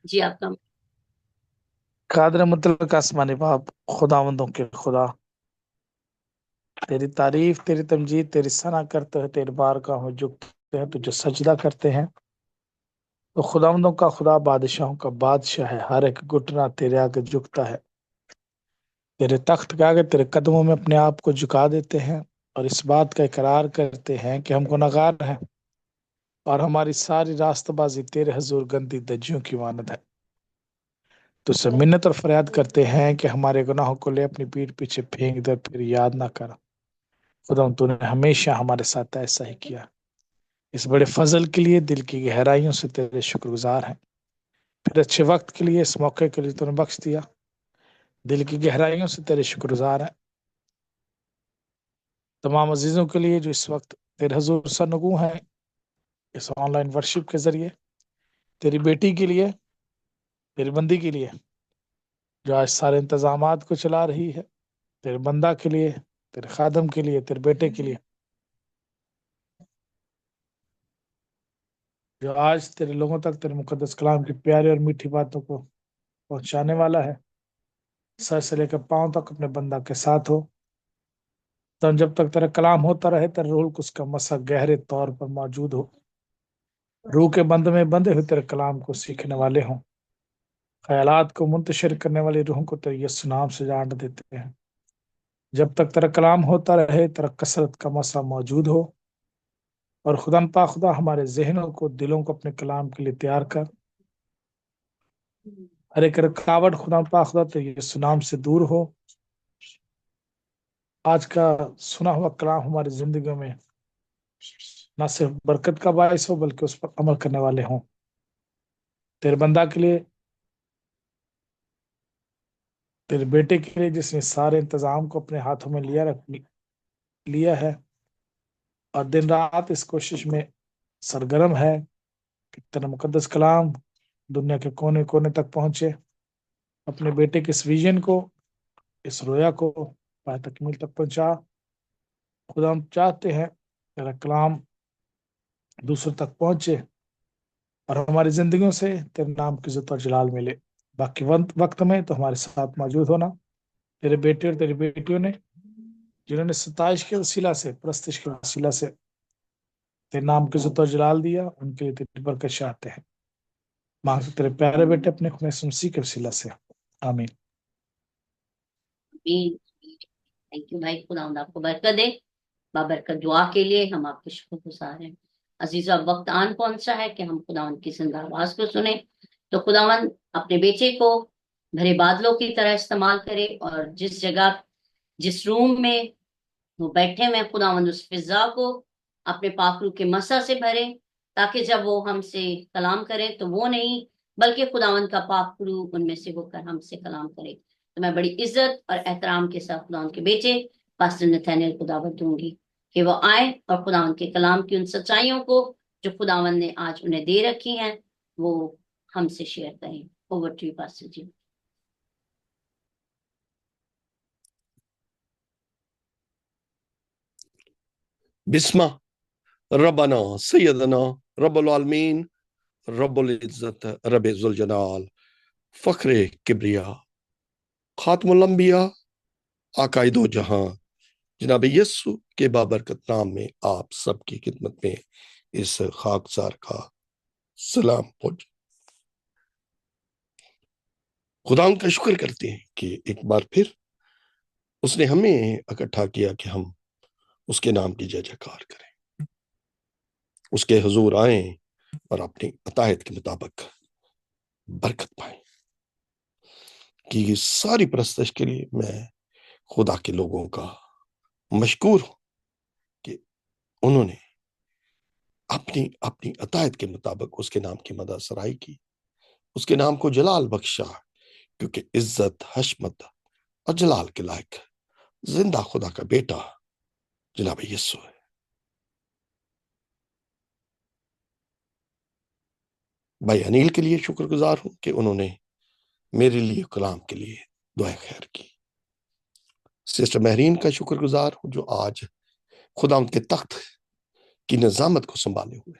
جی آپ کا قادر مطلق آسمانی باپ، خداوندوں کے خدا، تیری تعریف، تیری تمجید، تیری ثنا کرتے ہیں، تیری بارگاہ میں جھکتے ہیں، تجھے سجدہ کرتے ہیں۔ تو خداوندوں کا خدا بادشاہوں کا بادشاہ ہے، ہر ایک گھٹنا تیرے آگے جھکتا ہے، تیرے تخت کے آگے تیرے قدموں میں اپنے آپ کو جھکا دیتے ہیں، اور اس بات کا اقرار کرتے ہیں کہ ہم گنہگار ہیں اور ہماری ساری راست بازی تیرے حضور گندی دجیوں کی مانند ہے۔ تو سے منت اور فریاد کرتے ہیں کہ ہمارے گناہوں کو لے اپنی پیٹھ پیچھے پھینک دے، پھر یاد نہ کر۔ خدا تو نے ہمیشہ ہمارے ساتھ ایسا ہی کیا۔ اس بڑے فضل کے لیے دل کی گہرائیوں سے تیرے شکر گزار ہیں، پھر اچھے وقت کے لیے، اس موقع کے لیے تو نے بخش دیا، دل کی گہرائیوں سے تیرے شکر گزار ہیں۔ تمام عزیزوں کے لیے جو اس وقت تیرے حضور سرنگوں ہیں اس آن لائن ورشپ کے ذریعے، تیری بیٹی کے لیے، تیری بندی کے لیے جو آج سارے انتظامات کو چلا رہی ہے، تیرے بندہ کے لیے، تیرے خادم کے لیے، تیرے بیٹے کے لیے جو آج تیرے لوگوں تک تیرے مقدس کلام کی پیاری اور میٹھی باتوں کو پہنچانے والا ہے۔ سر سے لے کر پاؤں تک اپنے بندہ کے ساتھ ہو، تو جب تک تیرا کلام ہوتا رہے تیرے روح کو اس کا مسا گہرے طور پر موجود ہو، روح کے بند میں بندے ہوئے تیرے کلام کو سیکھنے والے ہوں، خیالات کو منتشر کرنے والی روحوں کو تیرے یسوع نام سے جان دیتے ہیں۔ جب تک تیرا کلام ہوتا رہے تیرا کثرت کا مسا موجود ہو، اور خدا پا خدا ہمارے ذہنوں کو، دلوں کو اپنے کلام کے لیے تیار کر، ہر ایک رکاوٹ خدا پا خدا تیرے یسوع نام سے دور ہو۔ آج کا سنا ہوا کلام ہماری زندگیوں میں نہ صرف برکت کا باعث ہو بلکہ اس پر عمل کرنے والے ہوں۔ تیرے بندہ کے لیے، تیرے بیٹے کے لیے جس نے سارے انتظام کو اپنے ہاتھوں میں لیا ہے اور دن رات اس کوشش میں سرگرم ہے کہ تیرا مقدس کلام دنیا کے کونے کونے تک پہنچے، اپنے بیٹے کے اس ویژن کو، اس رویا کو پائے تکمیل تک پہنچا۔ خدا ہم چاہتے ہیں تیرا کلام دوسروں تک پہنچے اور ہماری زندگیوں سے تیرے نام کی عزت اور جلال ملے۔ باقی وقت میں تو ہمارے ساتھ موجود ہونا، تیرے بیٹے اور تیری بیٹیوں نے جنہوں نے ستائش کے وسیلہ سے، پرستش کے وسیلہ سے تیرے نام کی عزت اور جلال دیا، ان کے لیے تیری برکت چاہتے ہیں۔ مانگتے تیرے پیارے بیٹے اپنے خون مسیح کے وسیلہ سے، آمین۔ بھی تھینک یو بھائی، خدا آپ کو برکت دے۔ بابرکت دعا کے لیے ہم آپ کے شکر گزار ہیں۔ عزیزہ، وقت آن پہنچا ہے کہ ہم خداوند کی زندہ آواز کو سنیں، تو خداوند اپنے بیٹے کو بھرے بادلوں کی طرح استعمال کرے، اور جس جگہ، جس روم میں وہ بیٹھے ہوئے خداوند اس فضا کو اپنے پاک روح کے مسح سے بھرے، تاکہ جب وہ ہم سے کلام کرے تو وہ نہیں بلکہ خداوند کا پاک روح ان میں سے ہو کر ہم سے کلام کرے۔ تو میں بڑی عزت اور احترام کے ساتھ خداوند کے بیٹے پاسٹر نتھینیل کو دعوت دوں گی کہ وہ آئے اور خداوند کے کلام کی ان سچائیوں کو جو خداوند نے آج انہیں دے رکھی ہیں وہ ہم سے شیئر کریں۔ اوور ٹو یو پاسٹر جی۔ بسمہ ربنا سیدنا رب العالمین رب العزت رب ذوالجلال فخر کبریا خاتم الانبیاء عقائد و جہاں جناب یسوع کے بابرکت نام میں آپ سب کی خدمت میں اس خاکسار کا سلام پہنچ۔ خدا ان کا شکر کرتے ہیں کہ ایک بار پھر اس نے ہمیں اکٹھا کیا کہ ہم اس کے نام کی جے جیکار کریں، اس کے حضور آئیں اور اپنی عطایت کے مطابق برکت پائیں۔ کہ ساری پرستش کے لیے میں خدا کے لوگوں کا مشکور ہوں کہ انہوں نے اپنی عطایت کے مطابق اس کے نام کی مدح سرائی کی، اس کے نام کو جلال بخشا، کیونکہ عزت، حشمت اور جلال کے لائق زندہ خدا کا بیٹا جناب یسوع ہے۔ بھائی انیل کے لیے شکر گزار ہوں کہ انہوں نے میرے لیے کلام کے لیے دعائیں خیر کی۔ سسٹر مہرین کا شکر گزار ہوں جو آج خدا ان کے تخت کی نظامت کو سنبھالے ہوئے،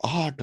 8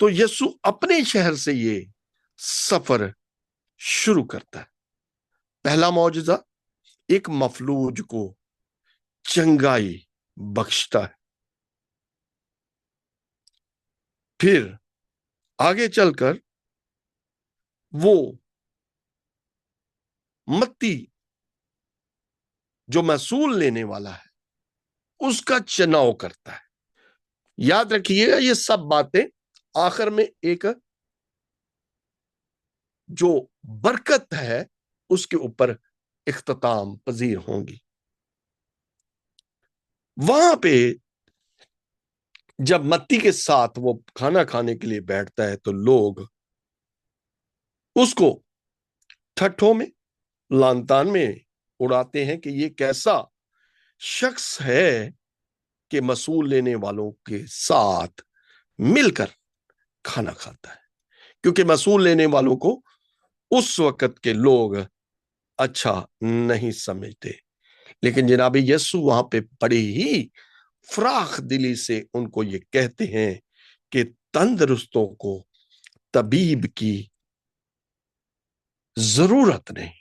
تو یسوع اپنے شہر سے یہ سفر شروع کرتا ہے. پہلا معجزہ ایک مفلوج کو چنگائی بخشتا ہے. پھر آگے چل کر وہ متی جو محصول لینے والا ہے اس کا چناؤ کرتا ہے. یاد رکھیے گا یہ سب باتیں آخر میں ایک جو برکت ہے اس کے اوپر اختتام پذیر ہوں گی. وہاں پہ جب متی کے ساتھ وہ کھانا کھانے کے لیے بیٹھتا ہے تو لوگ اس کو ٹھٹھوں میں لان تان میں اڑاتے ہیں کہ یہ کیسا شخص ہے کہ محصول لینے والوں کے ساتھ مل کر کھانا کھاتا ہے. کیونکہ محصول لینے والوں کو اس وقت کے لوگ اچھا نہیں سمجھتے. لیکن جناب یسوع وہاں پہ بڑی ہی فراخ دلی سے ان کو یہ کہتے ہیں کہ تندرستوں کو طبیب کی ضرورت نہیں.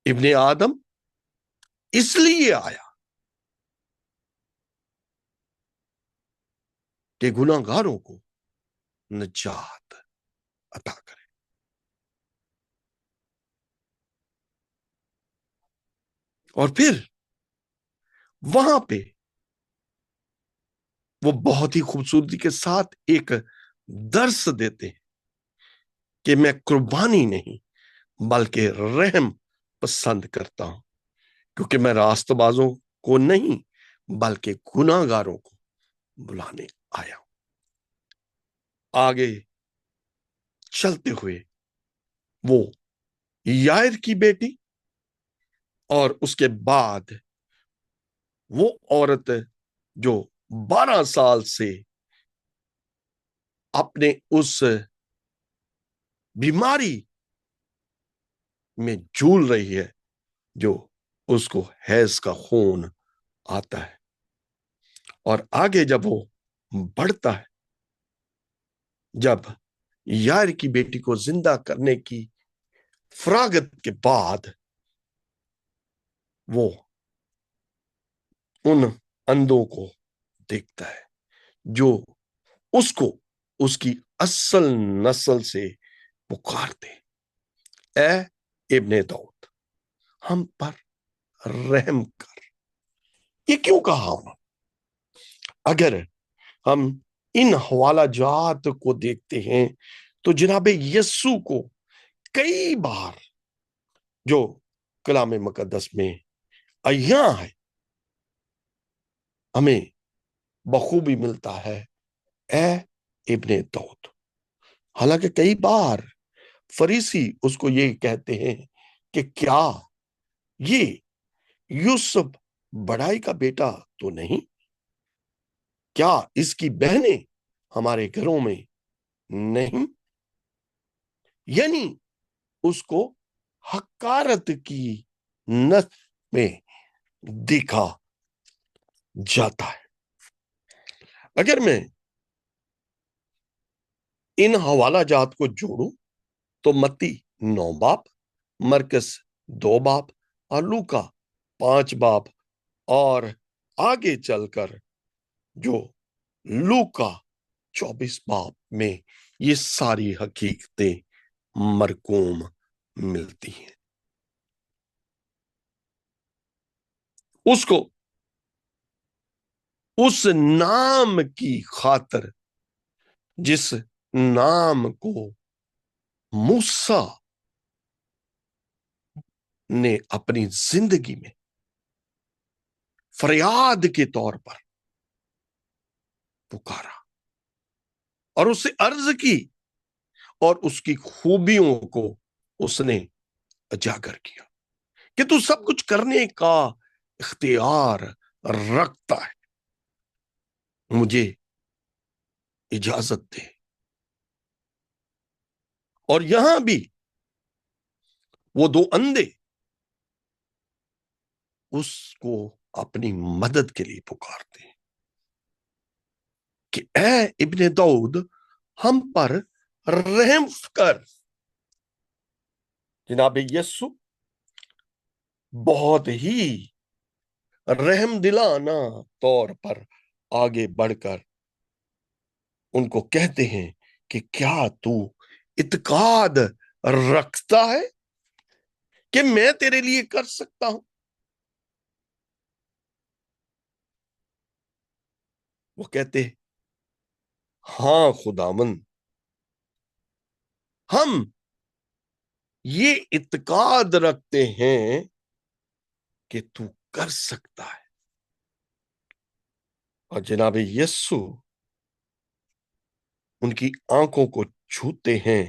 ابن آدم اس لیے آیا کہ گناہ گاروں کو نجات عطا کرے. اور پھر وہاں پہ وہ بہت ہی خوبصورتی کے ساتھ ایک درس دیتے ہیں کہ میں قربانی نہیں بلکہ رحم پسند کرتا ہوں، کیونکہ میں راست بازوں کو نہیں بلکہ گناہ گاروں کو بلانے آیا ہوں. آگے چلتے ہوئے وہ یائر کی بیٹی اور اس کے بعد وہ عورت جو 12 سال سے اپنے اس بیماری میں جھول رہی ہے جو اس کو حیض کا خون آتا ہے. اور آگے جب وہ بڑھتا ہے، جب یائر کی بیٹی کو زندہ کرنے کی فراغت کے بعد وہ ان اندھوں کو دیکھتا ہے جو اس کو اس کی اصل نسل سے پکارتے، اے ابن داؤد ہم پر رحم کر. یہ کیوں کہا؟ اگر ہم ان حوالہ جات کو دیکھتے ہیں تو جناب یسوع کو کئی بار جو کلام مقدس میں عیاں ہے ہمیں بخوبی ملتا ہے اے ابن داؤد. حالانکہ کئی بار فریسی اس کو یہ کہتے ہیں کہ کیا یہ یوسف بڑائی کا بیٹا تو نہیں؟ کیا اس کی بہنیں ہمارے گھروں میں نہیں؟ یعنی اس کو حقارت کی نظر میں دیکھا جاتا ہے. اگر میں ان حوالہ جات کو جوڑوں تو متی 9 باب، مرکز 2 باب اور لوکا 5 باب، اور آگے چل کر جو لوکا 24 باب میں یہ ساری حقیقتیں مرقوم ملتی ہیں. اس کو اس نام کی خاطر جس نام کو موسیٰ نے اپنی زندگی میں فریاد کے طور پر پکارا اور اس سے عرض کی اور اس کی خوبیوں کو اس نے اجاگر کیا کہ تو سب کچھ کرنے کا اختیار رکھتا ہے، مجھے اجازت دے. اور یہاں بھی وہ 2 اندھے اس کو اپنی مدد کے لیے پکارتے ہیں. کہ اے ابن داؤد ہم پر رحم کر۔ جناب یسو بہت ہی رحم دلانہ طور پر آگے بڑھ کر ان کو کہتے ہیں کہ کیا تو اعتقاد رکھتا ہے کہ میں تیرے لیے کر سکتا ہوں؟ وہ کہتے ہیں ہاں خداوند، ہم یہ اعتقاد رکھتے ہیں کہ تو کر سکتا ہے۔ اور جناب یسو ان کی آنکھوں کو چھوتے ہیں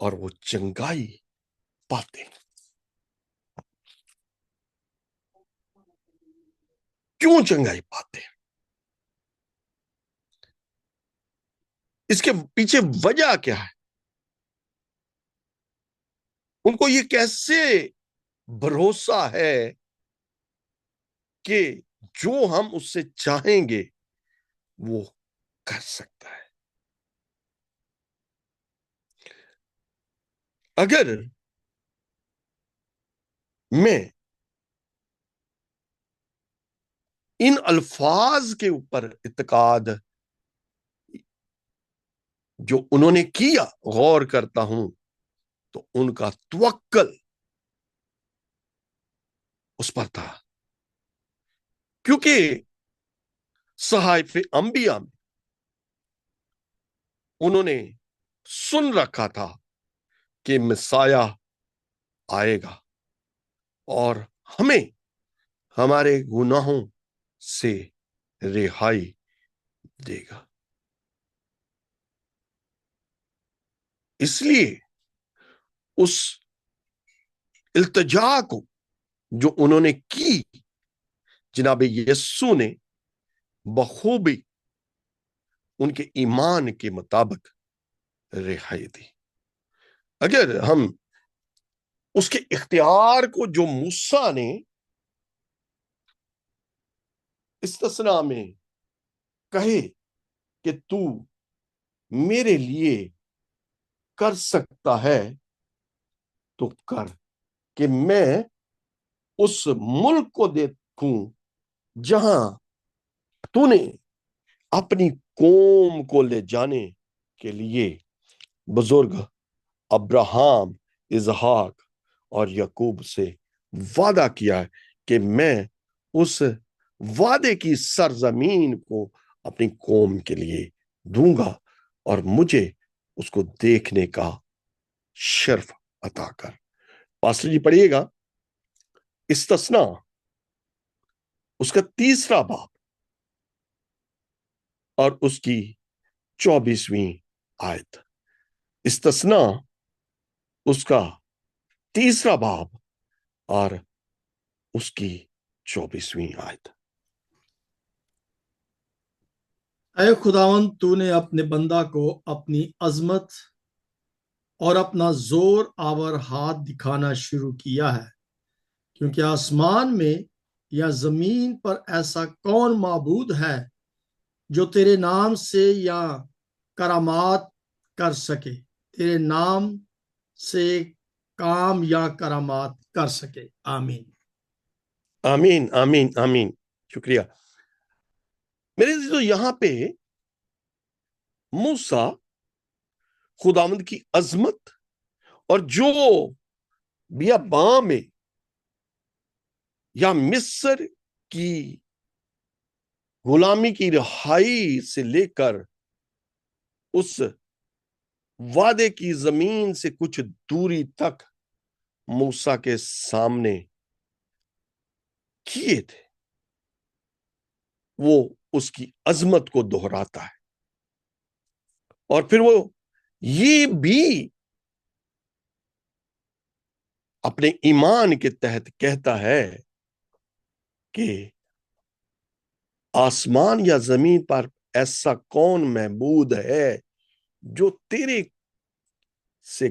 اور وہ چنگائی پاتے ہیں۔ کیوں چنگائی پاتے ہیں؟ اس کے پیچھے وجہ کیا ہے؟ ان کو یہ کیسے بھروسہ ہے کہ جو ہم اس سے چاہیں گے وہ کر سکتا ہے؟ اگر میں ان الفاظ کے اوپر اعتقاد جو انہوں نے کیا غور کرتا ہوں تو ان کا توکل اس پر تھا، کیونکہ صحائف انبیاء میں انہوں نے سن رکھا تھا کہ مسیح آئے گا اور ہمیں ہمارے گناہوں سے رہائی دے گا۔ اس لیے اس التجا کو جو انہوں نے کی، جناب یسوع نے بخوبی ان کے ایمان کے مطابق رہائی دی۔ اگر ہم اس کے اختیار کو جو موسیٰ نے استثناء میں کہے کہ تو میرے لیے کر سکتا ہے تو کر، کہ میں اس ملک کو دیکھوں جہاں تو نے اپنی قوم کو لے جانے کے لیے بزرگ ابراہم، اسحاق اور یعقوب سے وعدہ کیا ہے کہ میں اس وعدے کی سرزمین کو اپنی قوم کے لیے دوں گا اور مجھے اس کو دیکھنے کا شرف عطا کر۔ پاسٹر جی پڑھیے گا استثناء اس کا 3 باب اور اس کی 24ویں آیت۔ استثناء اس کا 3 باب اور اس کی 24ویں آیت۔ اے خداوند، تو نے اپنے بندہ کو اپنی عظمت اور اپنا زور آور ہاتھ دکھانا شروع کیا ہے، کیونکہ آسمان میں یا زمین پر ایسا کون معبود ہے جو تیرے نام سے یا کرامات کر سکے، تیرے نام سے کام یا کرامات کر سکے۔ آمین۔ آمین آمین آمین۔ شکریہ میرے عزیزو۔ یہاں پہ موسیٰ خداوند کی عظمت اور جو بیاباں میں یا مصر کی غلامی کی رہائی سے لے کر اس وعدے کی زمین سے کچھ دوری تک موسیٰ کے سامنے کیے تھے، وہ اس کی عظمت کو دہراتا ہے، اور پھر وہ یہ بھی اپنے ایمان کے تحت کہتا ہے کہ آسمان یا زمین پر ایسا کون معبود ہے جو تیرے سے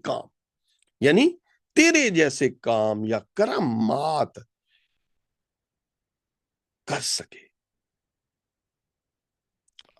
کام یعنی تیرے جیسے کام یا کرامات کر سکے۔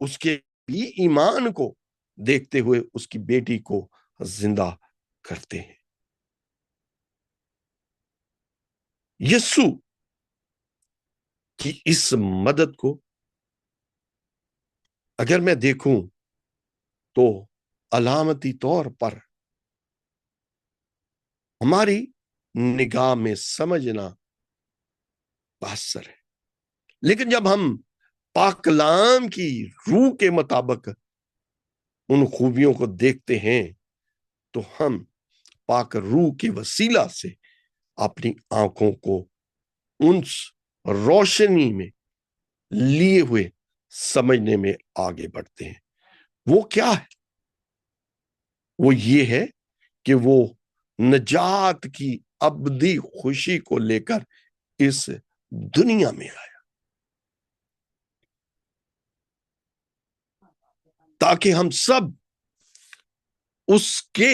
اس کے بھی ایمان کو دیکھتے ہوئے اس کی بیٹی کو زندہ کرتے ہیں۔ یسوع کی اس مدد کو اگر میں دیکھوں تو علامتی طور پر ہماری نگاہ میں سمجھنا بہتر ہے، لیکن جب ہم پاک کلام کی روح کے مطابق ان خوبیوں کو دیکھتے ہیں تو ہم پاک روح کے وسیلہ سے اپنی آنکھوں کو ان روشنی میں لیے ہوئے سمجھنے میں آگے بڑھتے ہیں۔ وہ کیا ہے؟ وہ یہ ہے کہ وہ نجات کی ابدی خوشی کو لے کر اس دنیا میں آیا تاکہ ہم سب اس کے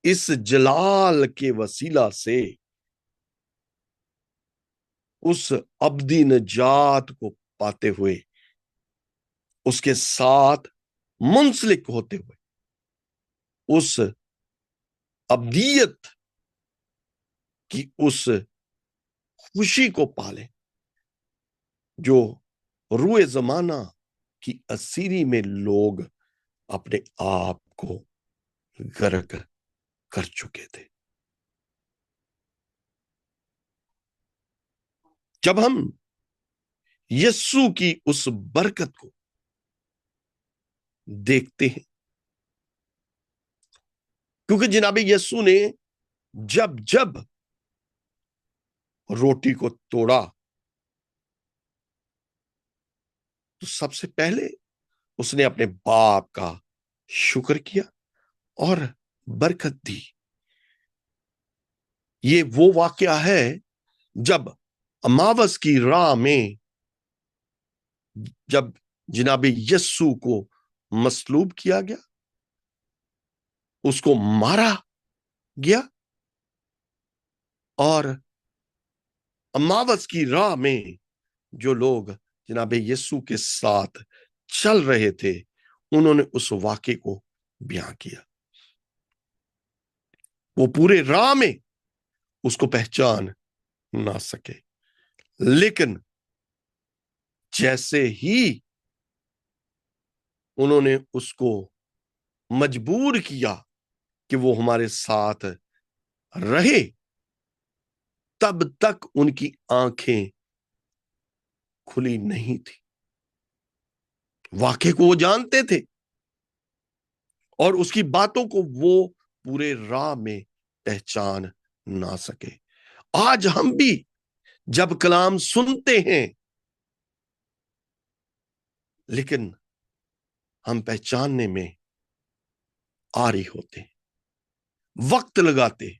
اس جلال کے وسیلہ سے اس ابدی نجات کو پاتے ہوئے اس کے ساتھ منسلک ہوتے ہوئے اس ابدیت کی اس خوشی کو پالیں جو روئے زمانہ کی اسیری میں لوگ اپنے آپ کو غرق کر چکے تھے۔ جب ہم یسوع کی اس برکت کو دیکھتے ہیں، کیونکہ جناب یسوع نے جب روٹی کو توڑا تو سب سے پہلے اس نے اپنے باپ کا شکر کیا اور برکت دی۔ یہ وہ واقعہ ہے جب اماوس کی راہ میں جب جناب یسوع کو مصلوب کیا گیا، اس کو مارا گیا، اور اماوس کی راہ میں جو لوگ جناب یسوع کے ساتھ چل رہے تھے انہوں نے اس واقعے کو بیان کیا۔ وہ پورے راہ میں اس کو پہچان نہ سکے، لیکن جیسے ہی انہوں نے اس کو مجبور کیا کہ وہ ہمارے ساتھ رہے، تب تک ان کی آنکھیں کھلی نہیں تھی۔ واقعے کو وہ جانتے تھے اور اس کی باتوں کو وہ پورے راہ میں پہچان نہ سکے۔ آج ہم بھی جب کلام سنتے ہیں لیکن ہم پہچاننے میں آری ہوتے ہیں، وقت لگاتے ہیں،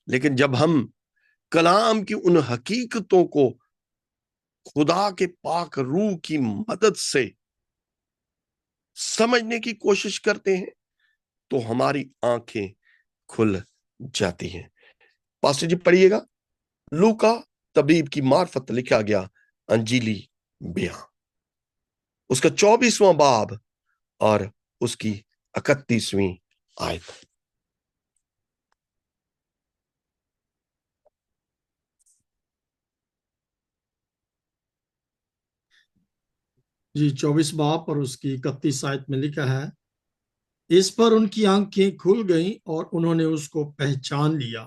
لیکن جب ہم کلام کی ان حقیقتوں کو خدا کے پاک روح کی مدد سے سمجھنے کی کوشش کرتے ہیں تو ہماری آنکھیں کھل جاتی ہیں۔ پاسٹر جی پڑھیے گا لوکا طبیب کی معرفت لکھا گیا انجیلی بیان، اس کا 24واں باب اور اس کی 31ویں آیت۔ جی 24 باب اور اس کی 31 آیت میں لکھا ہے، اس پر ان کی آنکھیں کھل گئیں اور انہوں نے اس کو پہچان لیا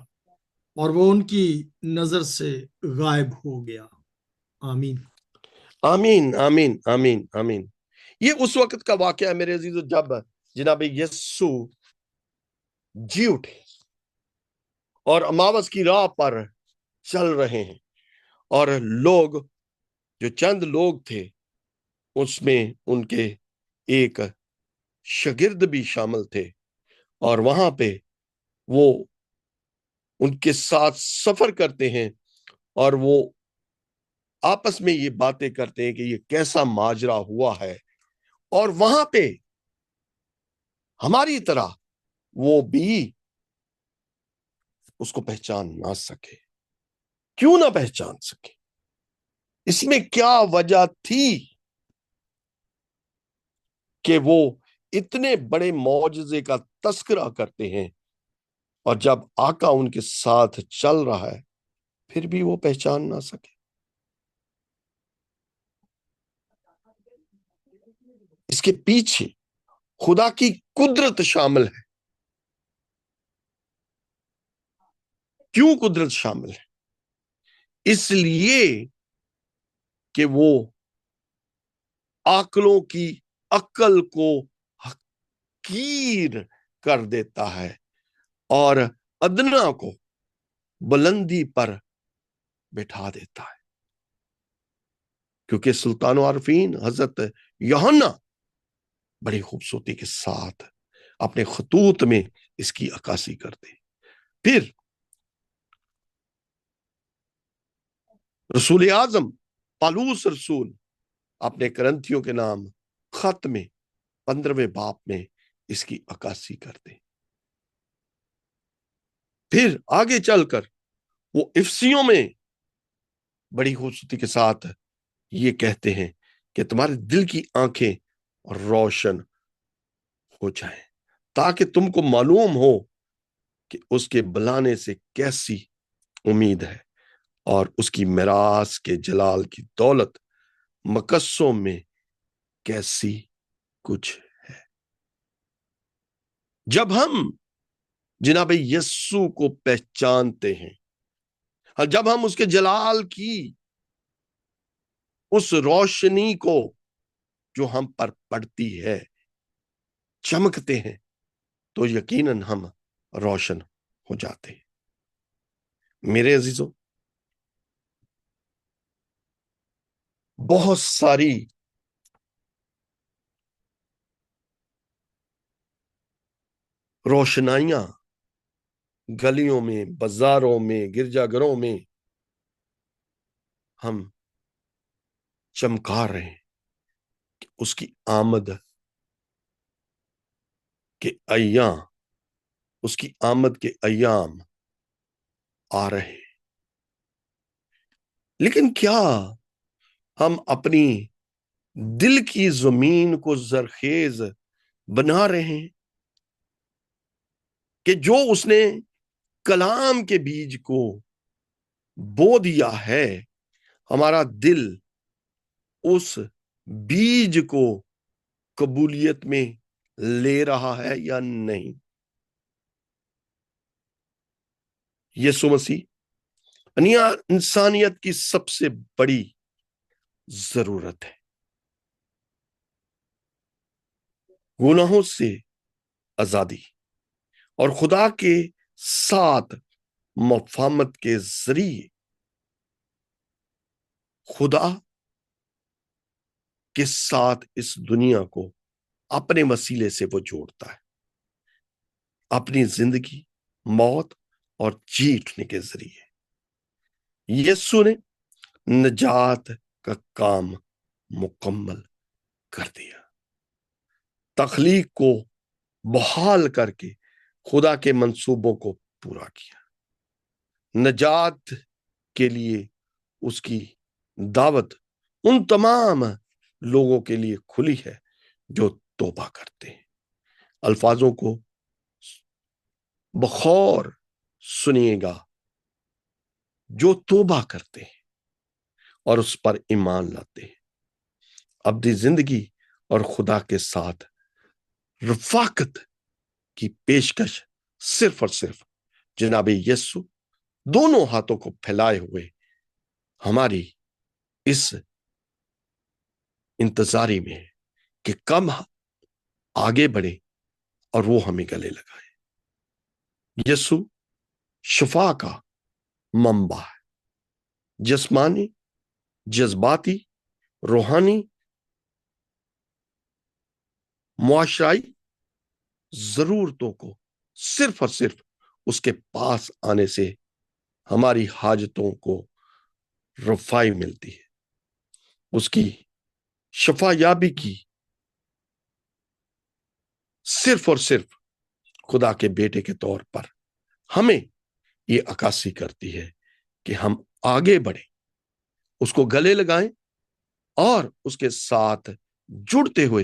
اور وہ ان کی نظر سے غائب ہو گیا۔ آمین آمین آمین آمین آمین۔ یہ اس وقت کا واقعہ ہے میرے عزیزو جب جناب یسوع جی اٹھے اور اماوس کی راہ پر چل رہے ہیں، اور لوگ جو چند لوگ تھے اس میں ان کے ایک شاگرد بھی شامل تھے، اور وہاں پہ وہ ان کے ساتھ سفر کرتے ہیں اور وہ آپس میں یہ باتیں کرتے ہیں کہ یہ کیسا ماجرا ہوا ہے، اور وہاں پہ ہماری طرح وہ بھی اس کو پہچان نہ سکے۔ کیوں نہ پہچان سکے؟ اس میں کیا وجہ تھی؟ کہ وہ اتنے بڑے معجزے کا تذکرہ کرتے ہیں اور جب آقا ان کے ساتھ چل رہا ہے پھر بھی وہ پہچان نہ سکے. اس کے پیچھے خدا کی قدرت شامل ہے. کیوں قدرت شامل ہے؟ اس لیے کہ وہ عاقلوں کی عقل کو حقیر کر دیتا ہے اور ادنا کو بلندی پر بٹھا دیتا ہے. کیونکہ سلطان و عارفین حضرت یوحنا بڑی خوبصورتی کے ساتھ اپنے خطوط میں اس کی عکاسی کرتے ہیں. پھر رسول اعظم پالوس رسول اپنے کرنتھیوں کے نام خط میں 15ویں باب میں اس کی عکاسی کرتے ہیں. پھر آگے چل کر وہ افسیوں میں بڑی خوبصورتی کے ساتھ یہ کہتے ہیں کہ تمہارے دل کی آنکھیں روشن ہو جائیں تاکہ تم کو معلوم ہو کہ اس کے بلانے سے کیسی امید ہے اور اس کی میراث کے جلال کی دولت مقصوں میں کیسی کچھ ہے. جب ہم جناب یسوع کو پہچانتے ہیں اور جب ہم اس کے جلال کی اس روشنی کو جو ہم پر پڑتی ہے چمکتے ہیں تو یقیناً ہم روشن ہو جاتے ہیں. میرے عزیزوں، بہت ساری روشنائیاں گلیوں میں، بازاروں میں، گرجا گھروں میں ہم چمکا رہے ہیں کہ اس کی آمد کے ایام، اس کی آمد کے ایام آ رہے ہیں. لیکن کیا ہم اپنی دل کی زمین کو زرخیز بنا رہے ہیں کہ جو اس نے کلام کے بیج کو بو دیا ہے ہمارا دل اس بیج کو قبولیت میں لے رہا ہے یا نہیں؟ یسوع مسیح انسانیت کی سب سے بڑی ضرورت ہے. گناہوں سے آزادی اور خدا کے ساتھ مفاہمت کے ذریعے خدا کے ساتھ اس دنیا کو اپنے وسیلے سے وہ جوڑتا ہے، اپنی زندگی، موت اور جی اٹھنے کے ذریعے. یسوع نے نجات کا کام مکمل کر دیا، تخلیق کو بحال کر کے خدا کے منصوبوں کو پورا کیا. نجات کے لیے اس کی دعوت ان تمام لوگوں کے لیے کھلی ہے جو توبہ کرتے ہیں. الفاظوں کو بغور سنیے گا، جو توبہ کرتے ہیں اور اس پر ایمان لاتے ہیں، ابدی زندگی اور خدا کے ساتھ رفاقت کی پیشکش صرف اور صرف جناب یسوع دونوں ہاتھوں کو پھیلائے ہوئے ہماری اس انتظاری میں ہے کہ کم آگے بڑھے اور وہ ہمیں گلے لگائے. یسوع شفا کا منبع ہے، جسمانی، جذباتی، روحانی، معاشرائی ضرورتوں کو صرف اور صرف اس کے پاس آنے سے ہماری حاجتوں کو رفائی ملتی ہے. اس کی شفا یابی کی صرف اور صرف خدا کے بیٹے کے طور پر ہمیں یہ عکاسی کرتی ہے کہ ہم آگے بڑھیں، اس کو گلے لگائیں اور اس کے ساتھ جڑتے ہوئے